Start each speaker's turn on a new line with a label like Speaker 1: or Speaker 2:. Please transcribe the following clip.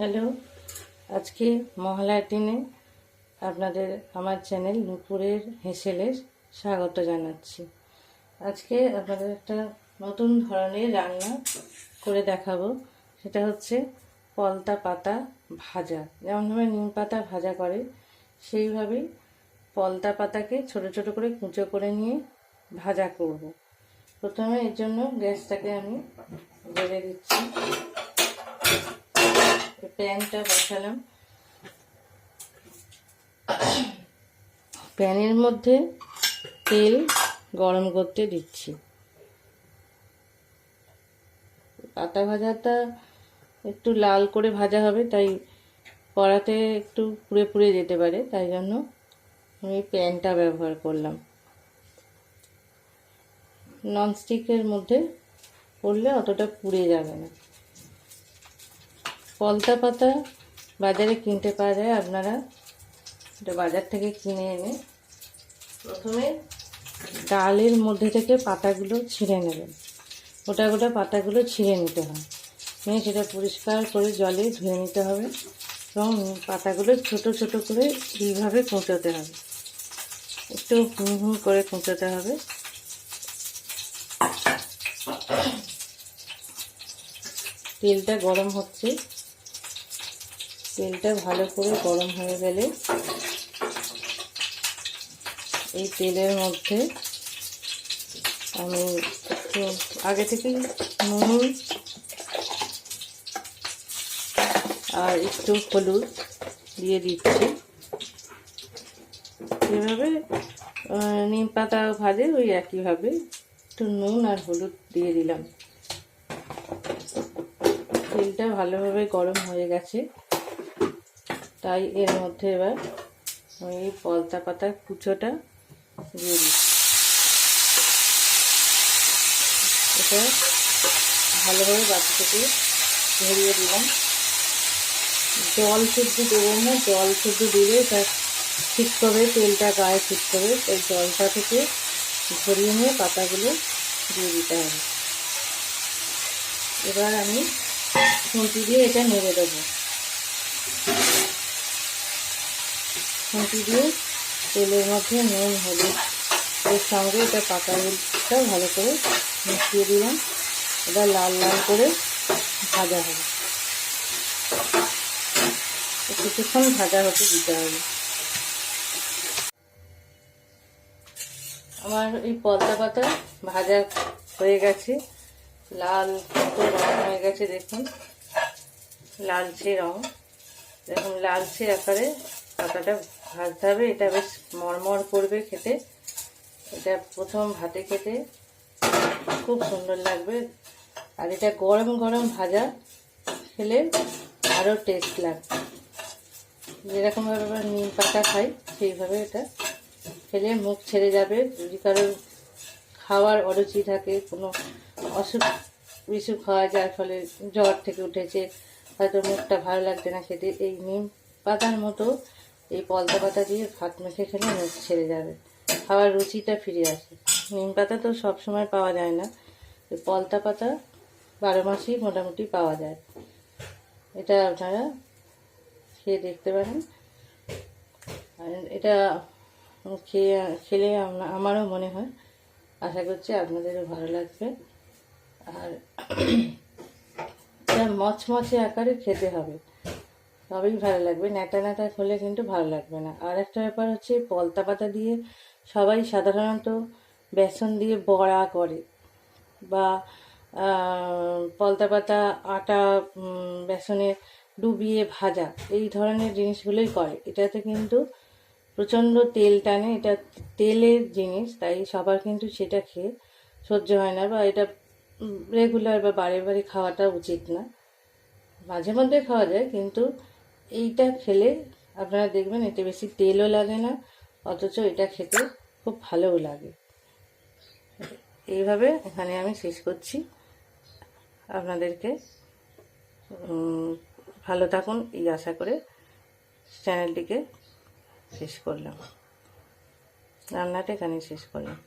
Speaker 1: Hello, আজকে মহালয়ার দিনে আপনাদের আমার চ্যানেল নূপুরের হেসেলে স্বাগত জানাচ্ছি। আজকে আপনাদের একটা নতুন ধরনের রান্না করে দেখাবো। সেটা হচ্ছে পলতা পাতা ভাজা। যেমনভাবে নিম পাতা ভাজা করে সেইভাবেই পলতা পাতাকে ছোট ছোট করে কুঁচো করে নিয়ে ভাজা করব। প্রথমে এর জন্য গ্যাসটাকে আমি জ্বেলে দিচ্ছি। প্যানটা বসালাম, প্যানের মধ্যে তেল গরম করতে দিচ্ছি। পাতা ভাজাটা একটু লাল করে ভাজা হবে, তাই কড়াতে একটু পুড়ে পুড়ে যেতে পারে, তাই জন্য আমি প্যানটা ব্যবহার করলাম। ননস্টিকের মধ্যে করলে অতটা পুড়ে যাবে না। পলতা পাতা বাজারে কিনতে পাওয়া যায়, আপনারা এটা বাজার থেকে কিনে এনে প্রথমে ডালের মধ্যে থেকে পাতাগুলো ছিঁড়ে নেবেন। গোটা গোটা পাতাগুলো ছিঁড়ে নিতে হয়, নিয়ে সেটা পরিষ্কার করে জলে ধুয়ে নিতে হবে এবং পাতাগুলো ছোট ছোট করে এইভাবে কুঁচোতে হবে, একটু হুম করে কুঁচোতে হবে। তেলটা গরম হচ্ছে, তেলটা ভালো করে গরম হয়ে গেলে এই তেলের মধ্যে আমি একটু আগে থেকেই নুন আর একটু হলুদ দিয়ে দিচ্ছি। যেভাবে নিম পাতা ভাজে ওই একইভাবে একটু নুন আর হলুদ দিয়ে দিলাম। তেলটা ভালোভাবে গরম হয়ে গেছে, তাই এর মধ্যে এবার আমি এই পলতা পাতার কুচোটা দিয়ে দিচ্ছি। এটা ভালোভাবে বাটি থেকে ধরিয়ে দিলাম। জল শুদ্ধ দেবো না, জল শুদ্ধ দিলে এটা ছিটকবে, তেলটা গায়ে ছিটকবে, তাই জলটা থেকে ধরিয়ে নিয়ে পাতাগুলো দিয়ে দিতে হবে। এবার আমি খুন্তি দিয়ে এটা নেড়ে দেবো। খুন্তি দিয়ে তেলের মধ্যে নুন হলুদ এর সঙ্গে এটা পাতাগুলোটা ভালো করে মিশিয়ে দিলাম। এটা লাল লাল করে ভাজা হবে, কিছুক্ষণ ভাজা হতে দিতে হবে। আমার এই পলতা পাতা ভাজা হয়ে গেছে, লাল রং হয়ে গেছে, দেখুন লালচে রং, দেখুন লালচে আকারে পাতাটা ভাজতে হবে। এটা বেশ মরমর করবে খেতে, এটা প্রথম ভাতে খেতে খুব সুন্দর লাগবে। আর এটা গরম গরম ভাজা খেলে আরও টেস্ট লাগবে। যেরকমভাবে আমরা নিম পাতা খাই সেইভাবে এটা খেলে মুখ ছেড়ে যাবে। যদি কারোর খাওয়ার অরুচি থাকে, কোনো অসুখ বিসুখ হয় যার ফলে জ্বর থেকে উঠেছে, হয়তো মুখটা ভালো লাগছে না খেতে, এই নিম পাতার মতো এই পলতা পাতা দিয়ে ভাত মেখে খেলে মুখ ছেড়ে যাবে, খাওয়ার রুচিটা ফিরে আসে। নিম পাতা তো সব সময় পাওয়া যায় না, এই পলতা পাতা 12 মাসই মোটামুটি পাওয়া যায়। এটা আপনারা খেয়ে দেখতে পারেন। আর এটা খেলে আমারও মনে হয়, আশা করছি আপনাদেরও ভালো লাগবে। আর এটা মচমচে আকারে খেতে হবে, তবেই ভালো লাগবে। ন্যাটা ন্যাটা হলে কিন্তু ভালো লাগবে না। আর একটা ব্যাপার হচ্ছে, পলতা পাতা দিয়ে সবাই সাধারণত বেসন দিয়ে বড়া করে, বা পলতা পাতা আটা বেসনে ডুবিয়ে ভাজা, এই ধরনের জিনিসগুলোই করে। এটাতে কিন্তু প্রচণ্ড তেল টানে, এটা তেলের জিনিস, তাই সবার কিন্তু সেটা খেয়ে সহ্য হয় না, বা এটা রেগুলার বা বারে বারে খাওয়াটা উচিত না। মাঝে মধ্যে খাওয়া যায়, কিন্তু এইটা খেলে আপনারা দেখবেন এতে বেশি তেলও লাগে না, অথচ এটা খেতে খুব ভালোও লাগে। এইভাবে এখানে আমি শেষ করছি। আপনাদেরকে ভালো থাকুন এই আশা করে চ্যানেলটিকে শেষ করলাম, রান্নাটা এখানেই শেষ করলাম।